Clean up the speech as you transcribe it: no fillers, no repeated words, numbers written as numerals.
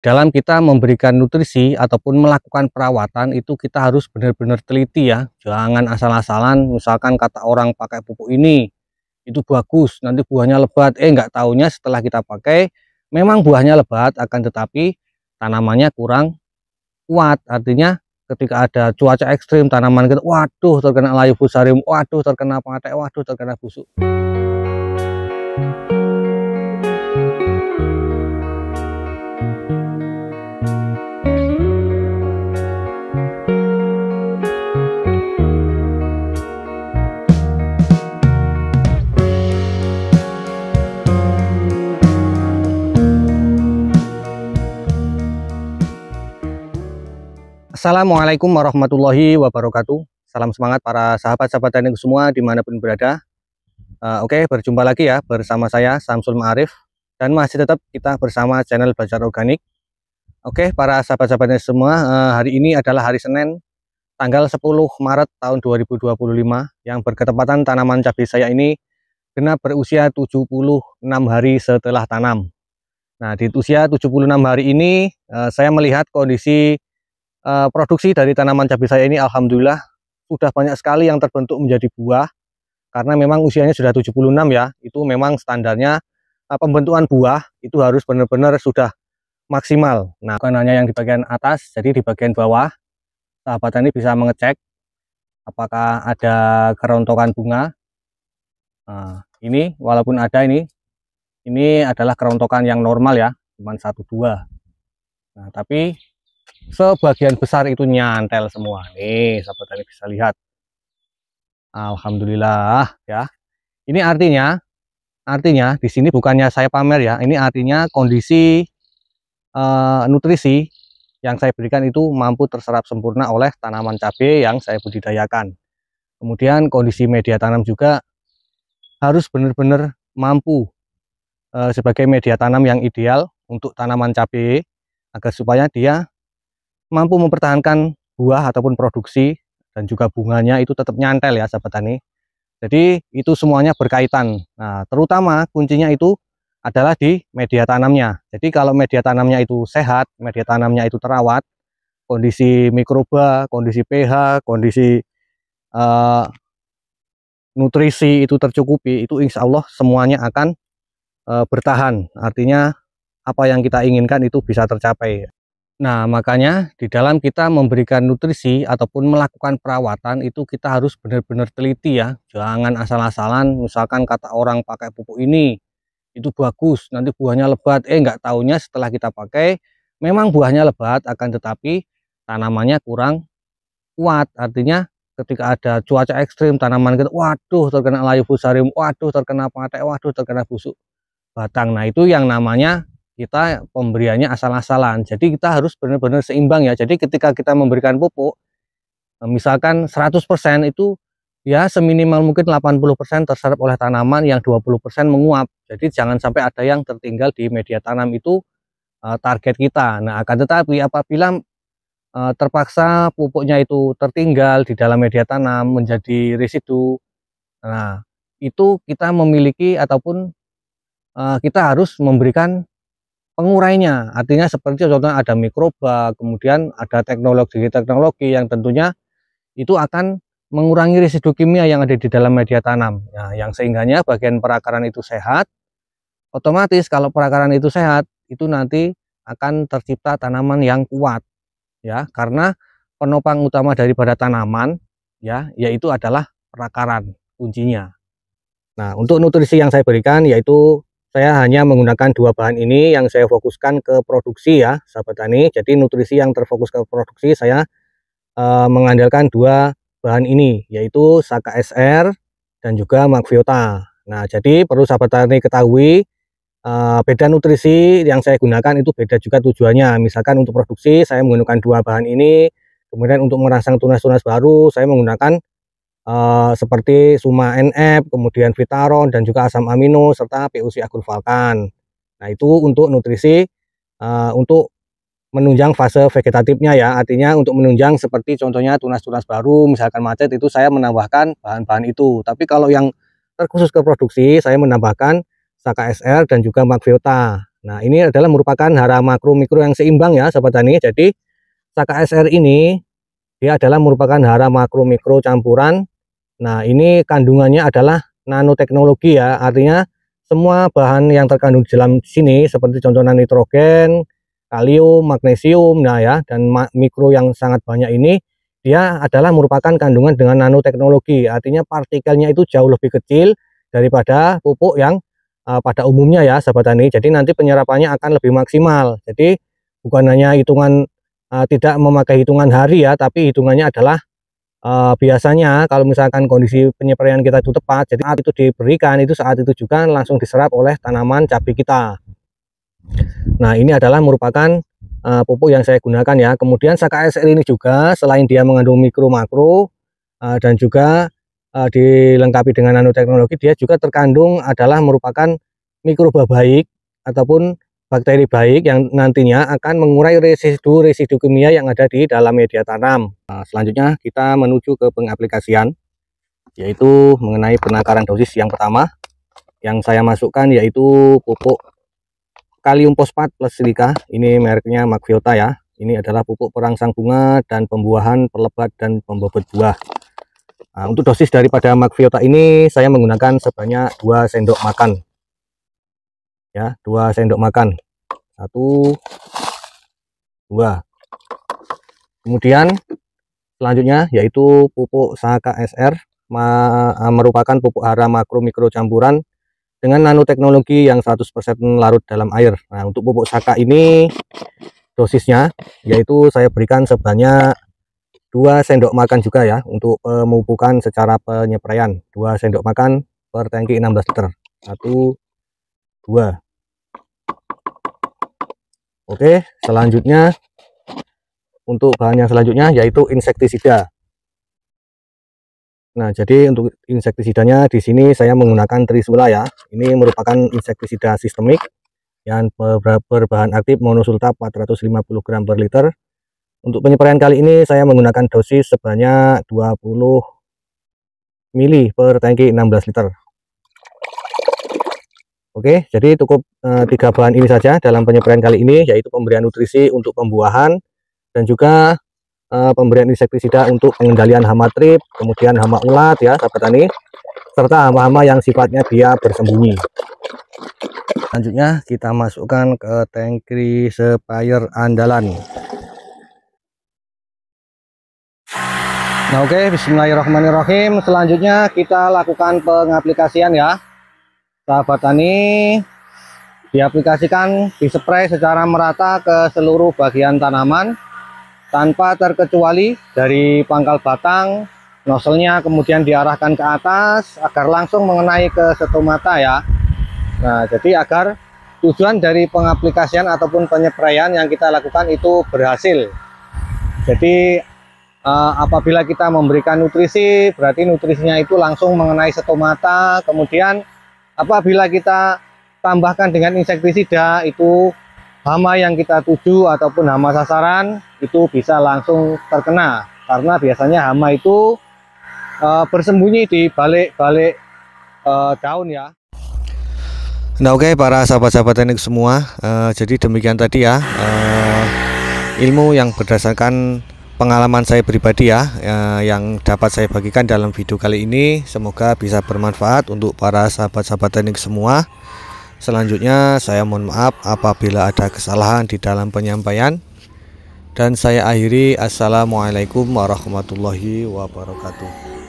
dalam kita memberikan nutrisi ataupun melakukan perawatan itu kita harus benar-benar teliti ya. Jangan asal-asalan, misalkan kata orang pakai pupuk ini itu bagus, nanti buahnya lebat. Nggak taunya setelah kita pakai memang buahnya lebat, akan tetapi tanamannya kurang kuat. Artinya ketika ada cuaca ekstrim, tanaman kita waduh terkena layu fusarium, waduh terkena patek, waduh terkena busuk. Assalamualaikum warahmatullahi wabarakatuh. Salam semangat para sahabat-sahabat teknik semua dimanapun berada. Oke, berjumpa lagi ya bersama saya Samsul Ma'arif, dan masih tetap kita bersama channel Belajar Organik. Oke, para sahabat-sahabatnya semua, hari ini adalah hari Senin tanggal 10 Maret tahun 2025 yang berketepatan tanaman cabai saya ini genap berusia 76 hari setelah tanam. Nah, di usia 76 hari ini saya melihat kondisi produksi dari tanaman cabai saya ini alhamdulillah sudah banyak sekali yang terbentuk menjadi buah, karena memang usianya sudah 76 ya. Itu memang standarnya pembentukan buah itu harus benar-benar sudah maksimal. Nah, bukan hanya yang di bagian atas, jadi di bagian bawah sahabat tani bisa mengecek apakah ada kerontokan bunga. Nah, ini walaupun ada ini adalah kerontokan yang normal ya, cuma 1-2. Nah, tapi sebagian besar itu nyantel semua. Nih, sahabat tani bisa lihat. Alhamdulillah ya. Ini artinya di sini bukannya saya pamer ya. Ini artinya kondisi nutrisi yang saya berikan itu mampu terserap sempurna oleh tanaman cabai yang saya budidayakan. Kemudian kondisi media tanam juga harus benar-benar mampu sebagai media tanam yang ideal untuk tanaman cabai, agar supaya dia mampu mempertahankan buah ataupun produksi dan juga bunganya itu tetap nyantel ya sahabat tani. Jadi itu semuanya berkaitan. Nah, terutama kuncinya itu adalah di media tanamnya. Jadi kalau media tanamnya itu sehat, media tanamnya itu terawat, kondisi mikroba, kondisi pH, kondisi nutrisi itu tercukupi, itu insya Allah semuanya akan bertahan. Artinya apa yang kita inginkan itu bisa tercapai. Nah, makanya di dalam kita memberikan nutrisi ataupun melakukan perawatan itu kita harus benar-benar teliti ya. Jangan asal-asalan, misalkan kata orang pakai pupuk ini itu bagus, nanti buahnya lebat. Nggak taunya setelah kita pakai memang buahnya lebat, akan tetapi tanamannya kurang kuat. Artinya ketika ada cuaca ekstrim, tanaman kita waduh terkena layu fusarium, waduh terkena patek, waduh terkena busuk batang. Nah, itu yang namanya kita pemberiannya asal-asalan. Jadi kita harus benar-benar seimbang ya. Jadi ketika kita memberikan pupuk, misalkan 100% itu ya seminimal mungkin 80% terserap oleh tanaman, yang 20% menguap. Jadi jangan sampai ada yang tertinggal di media tanam, itu target kita. Nah, akan tetapi apabila terpaksa pupuknya itu tertinggal di dalam media tanam menjadi residu, nah itu kita memiliki ataupun kita harus memberikan pengurainya. Artinya seperti contohnya ada mikroba, kemudian ada teknologi yang tentunya itu akan mengurangi residu kimia yang ada di dalam media tanam. Nah, yang sehingganya bagian perakaran itu sehat, otomatis kalau perakaran itu sehat, itu nanti akan tercipta tanaman yang kuat ya, karena penopang utama daripada tanaman ya, yaitu adalah perakaran kuncinya. Nah, untuk nutrisi yang saya berikan yaitu saya hanya menggunakan 2 bahan ini yang saya fokuskan ke produksi ya sahabat tani. Jadi nutrisi yang terfokus ke produksi saya mengandalkan 2 bahan ini, yaitu Saka SR dan juga Magviota. Nah, jadi perlu sahabat tani ketahui beda nutrisi yang saya gunakan itu beda juga tujuannya. Misalkan untuk produksi saya menggunakan 2 bahan ini, kemudian untuk merangsang tunas-tunas baru saya menggunakan seperti Suma NF, kemudian Vitaron dan juga asam amino serta PUC Agrofalcan. Nah, itu untuk nutrisi untuk menunjang fase vegetatifnya ya, artinya untuk menunjang seperti contohnya tunas-tunas baru, misalkan macet, itu saya menambahkan bahan-bahan itu. Tapi kalau yang terkhusus ke produksi saya menambahkan Saka SR dan juga Magviota. Nah, ini adalah merupakan hara makro mikro yang seimbang ya sahabat tani. Jadi Saka SR ini dia adalah merupakan hara makro mikro campuran. Nah, ini kandungannya adalah nanoteknologi ya, artinya semua bahan yang terkandung di dalam sini seperti contohnya nitrogen, kalium, magnesium, nah ya, dan mikro yang sangat banyak ini dia adalah merupakan kandungan dengan nanoteknologi, artinya partikelnya itu jauh lebih kecil daripada pupuk yang pada umumnya ya sahabat tani. Jadi nanti penyerapannya akan lebih maksimal. Jadi bukan hanya hitungan tidak memakai hitungan hari ya, tapi hitungannya adalah biasanya kalau misalkan kondisi penyepaian kita itu tepat, jadi saat itu diberikan itu saat itu juga langsung diserap oleh tanaman cabai kita. Nah, ini adalah merupakan pupuk yang saya gunakan ya. Kemudian Saka SR ini juga selain dia mengandung mikro makro dan juga dilengkapi dengan nanoteknologi, dia juga terkandung adalah merupakan mikroba baik ataupun bakteri baik yang nantinya akan mengurai residu kimia yang ada di dalam media tanam. Nah, selanjutnya kita menuju ke pengaplikasian, yaitu mengenai penakaran dosis yang pertama yang saya masukkan yaitu pupuk kalium fosfat plus silika. Ini mereknya Macviota ya. Ini adalah pupuk perangsang bunga dan pembuahan, pelebat dan pembobot buah. Nah, untuk dosis daripada Macviota ini saya menggunakan sebanyak 2 sendok makan. Ya, 2 sendok makan. 1 2. Kemudian selanjutnya yaitu pupuk Saka SR merupakan pupuk hara makro mikro campuran dengan nanoteknologi yang 100% larut dalam air. Nah, untuk pupuk Saka ini dosisnya yaitu saya berikan sebanyak 2 sendok makan juga ya, untuk pemupukan secara penyepaian. 2 sendok makan per tangki 16 liter. 1 2. Oke, selanjutnya untuk bahan yang selanjutnya yaitu insektisida. Nah, jadi untuk insektisidanya di sini saya menggunakan Trisula ya. Ini merupakan insektisida sistemik yang berbahan aktif monosultap 450 gram per liter. Untuk penyepaian kali ini saya menggunakan dosis sebanyak 20 mili per tangki 16 liter. Oke, jadi cukup 3 bahan ini saja dalam penyepaian kali ini, yaitu pemberian nutrisi untuk pembuahan dan juga pemberian insektisida untuk pengendalian hama trip, kemudian hama ulat ya sahabat tani, serta hama-hama yang sifatnya dia bersembunyi. Selanjutnya kita masukkan ke tangki sprayer andalan. Nah, oke, bismillahirrahmanirrahim. Selanjutnya kita lakukan pengaplikasian ya sahabat tani. Diaplikasikan, dispray secara merata ke seluruh bagian tanaman tanpa terkecuali dari pangkal batang, nozzle-nya kemudian diarahkan ke atas agar langsung mengenai ke stomata ya. Nah, jadi agar tujuan dari pengaplikasian ataupun penyempraian yang kita lakukan itu berhasil. Jadi apabila kita memberikan nutrisi, berarti nutrisinya itu langsung mengenai stomata. Kemudian apabila kita tambahkan dengan insektisida, itu hama yang kita tuju ataupun hama sasaran itu bisa langsung terkena, karena biasanya hama itu bersembunyi di balik-balik daun ya. Nah, oke, para sahabat-sahabat teknik semua, jadi demikian tadi ya ilmu yang berdasarkan pengalaman saya pribadi ya, yang dapat saya bagikan dalam video kali ini. Semoga bisa bermanfaat untuk para sahabat-sahabat teknik semua. Selanjutnya saya mohon maaf apabila ada kesalahan di dalam penyampaian, dan saya akhiri. Assalamualaikum warahmatullahi wabarakatuh.